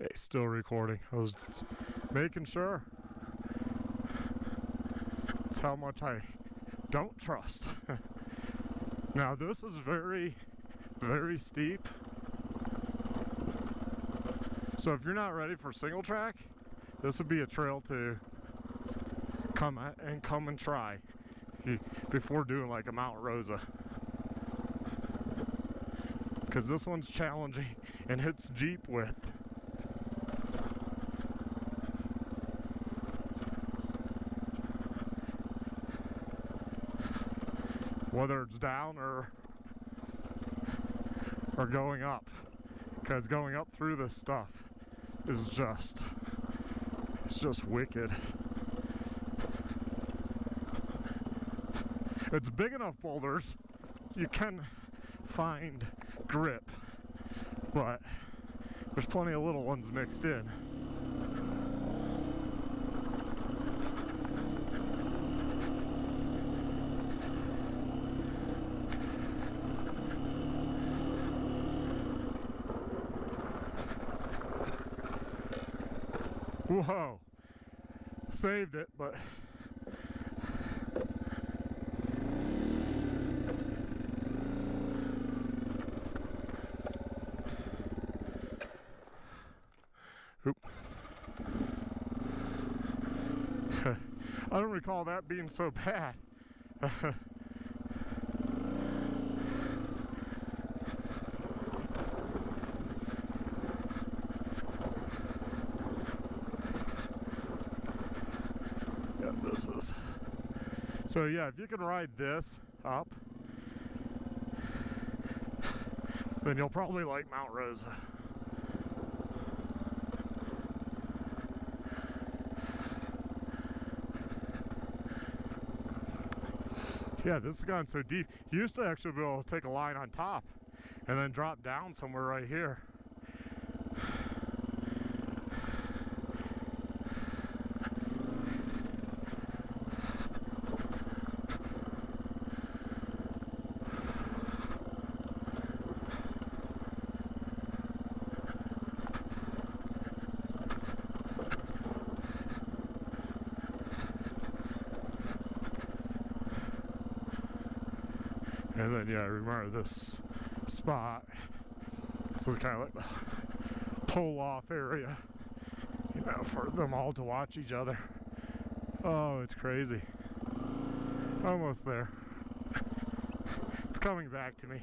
Okay, still recording. I was just making sure. That's how much I don't trust. Now this is very, very steep. So if you're not ready for single track, this would be a trail to come and try before doing like a Mount Rosa. Because this one's challenging and hits Jeep width. Whether it's down or going up, because going up through this stuff is just wicked. It's big enough boulders you can find grip, but there's plenty of little ones mixed in. Whoa, saved it, but oop. I don't recall that being so bad. So yeah, if you can ride this up, then you'll probably like Mount Rosa. Yeah, this has gone so deep. You used to actually be able to take a line on top and then drop down somewhere right here. And then, yeah, I remember this spot. This is kind of like the pull-off area, you know, for them all to watch each other. Oh, it's crazy. Almost there. It's coming back to me.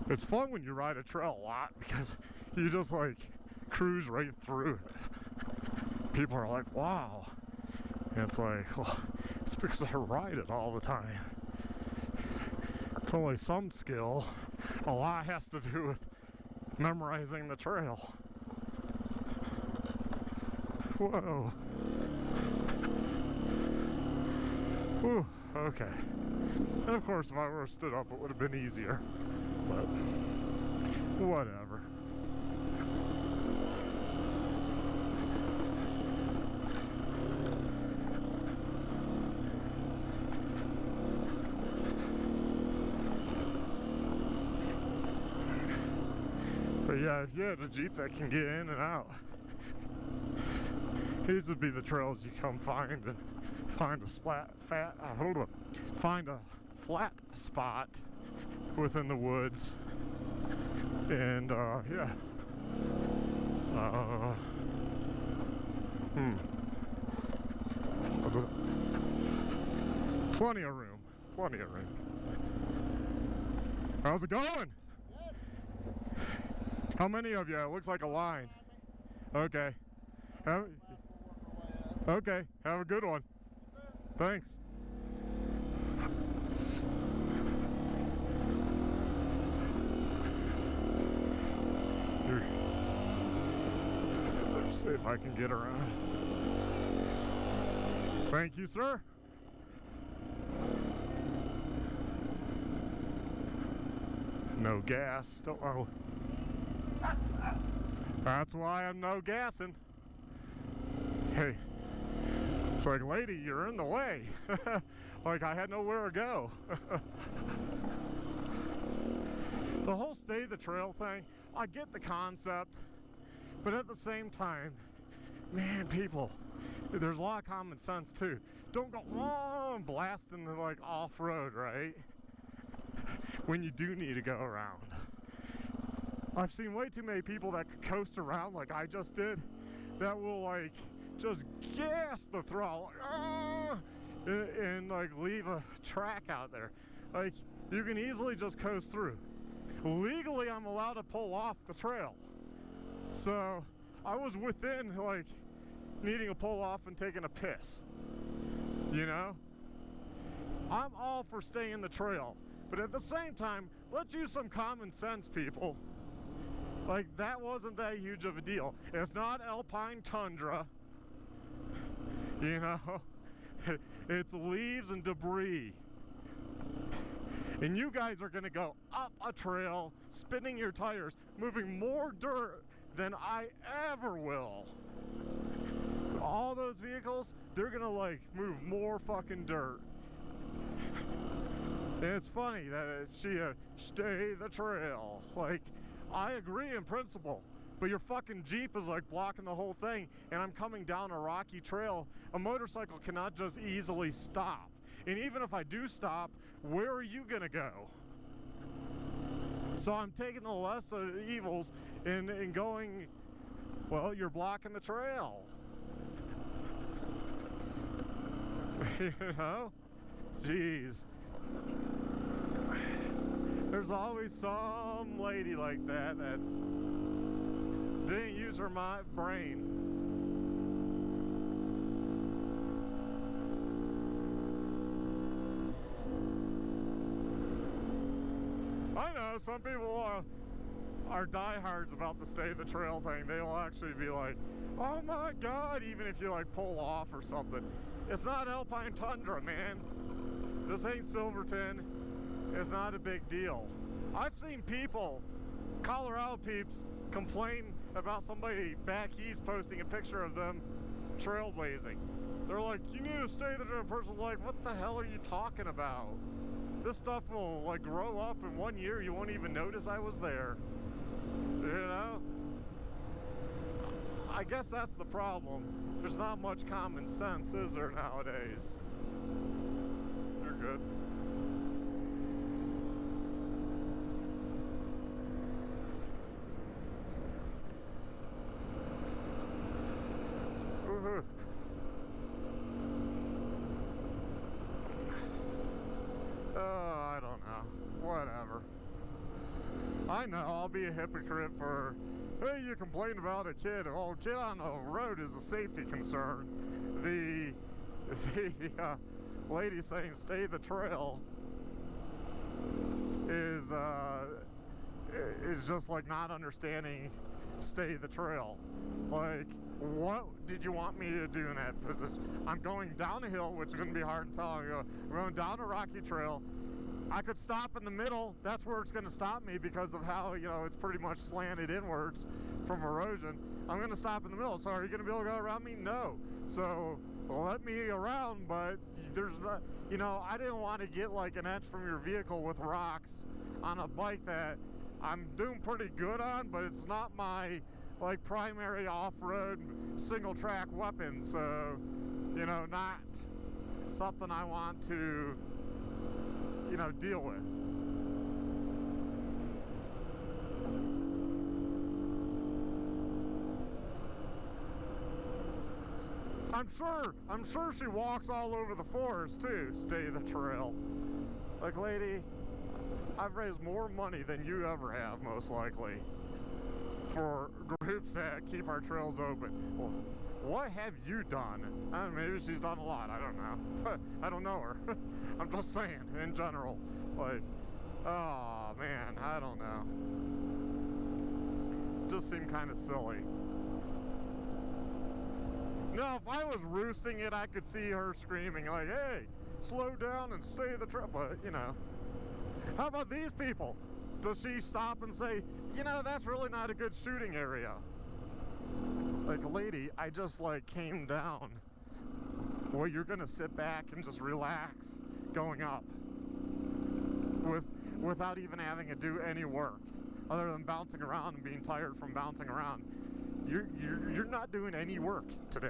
It's fun when you ride a trail a lot because you just like cruise right through it. People are like, wow. And it's like, well, it's because I ride it all the time. It's only some skill. A lot has to do with memorizing the trail. Whoa. Whew, okay. And of course, if I were stood up, it would have been easier. But, whatever. But yeah, if you had a Jeep that can get in and out, these would be the trails you come find and find a flat spot within the woods. And yeah. Plenty of room. Plenty of room. How's it going? How many of you? It looks like a line. Okay. Okay. Have a good one. Thanks. Here. Let's see if I can get around. Thank you, sir. No gas. Don't know. That's why I'm no gassing. Hey, it's like, lady, you're in the way. Like I had nowhere to go. The whole stay the trail thing, I get the concept, but at the same time, man, people, there's a lot of common sense too. Don't go blasting the like off-road, right? When you do need to go around. I've seen way too many people that could coast around like I just did, that will like just gas the throttle and like leave a track out there. Like you can easily just coast through. Legally, I'm allowed to pull off the trail. So I was within like needing to pull off and taking a piss. You know? I'm all for staying the trail. But at the same time, let's use some common sense, people. Like, that wasn't that huge of a deal. It's not alpine tundra. You know? It's leaves and debris. And you guys are gonna go up a trail, spinning your tires, moving more dirt than I ever will. All those vehicles, they're gonna like move more fucking dirt. And it's funny that she stay the trail. Like, I agree in principle, but your fucking Jeep is like blocking the whole thing, and I'm coming down a rocky trail. A motorcycle cannot just easily stop. And even if I do stop, where are you gonna go? So I'm taking the less of the evils and going, well, you're blocking the trail. You know? Jeez. There's always some lady like that that's didn't use her brain. I know some people are diehards about the stay the trail thing. They'll actually be like, oh my god, even if you like pull off or something. It's not alpine tundra, man. This ain't Silverton. It's not a big deal. I've seen people, Colorado peeps, complain about somebody back east posting a picture of them trailblazing. They're like, you need to stay there. And a person's like, what the hell are you talking about? This stuff will like grow up in 1 year. You won't even notice I was there. You know? I guess that's the problem. There's not much common sense, is there, nowadays? You're good. I don't know. Whatever. I know I'll be a hypocrite for, hey, you complained about a kid. Oh, kid on the road is a safety concern. The lady saying stay the trail is just like not understanding stay the trail. Like, what did you want me to do in that position? I'm going down a hill, which is going to be hard to tell. I'm going down a rocky trail. I could stop in the middle. That's where it's going to stop me because of how, you know, it's pretty much slanted inwards from erosion. I'm going to stop in the middle. So are you going to be able to go around me? No. So let me around, but there's not, you know, I didn't want to get like an inch from your vehicle with rocks on a bike that I'm doing pretty good on, but it's not my like primary off-road single track weapon. So, you know, not something I want to, you know, deal with. I'm sure she walks all over the forest too, stay the trail. Like, lady, I've raised more money than you ever have, most likely, for groups that keep our trails open. Well, what have you done? Maybe she's done a lot, I don't know. I don't know her. I'm just saying, in general. Like, oh man, I don't know. Just seemed kind of silly. Now, if I was roosting it, I could see her screaming like, hey, slow down and stay the trail. But, you know, how about these people? Does she stop and say, you know, that's really not a good shooting area? Like, lady, I just like came down. Well, you're gonna sit back and just relax going up with without even having to do any work other than bouncing around and being tired from bouncing around. You're not doing any work today.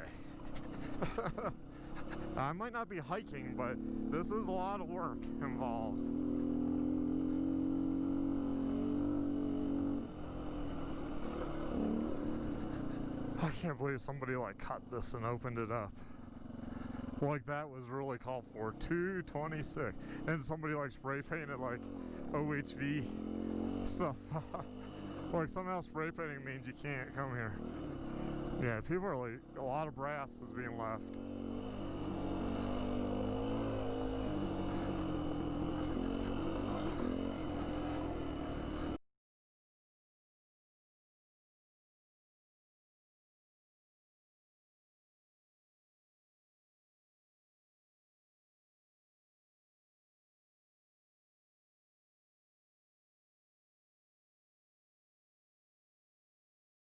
I might not be hiking, but this is a lot of work involved. I can't believe somebody like cut this and opened it up. Like that was really called for. 226. And somebody like spray painted like OHV stuff. Like somehow spray painting means you can't come here. Yeah, people are like, a lot of brass is being left.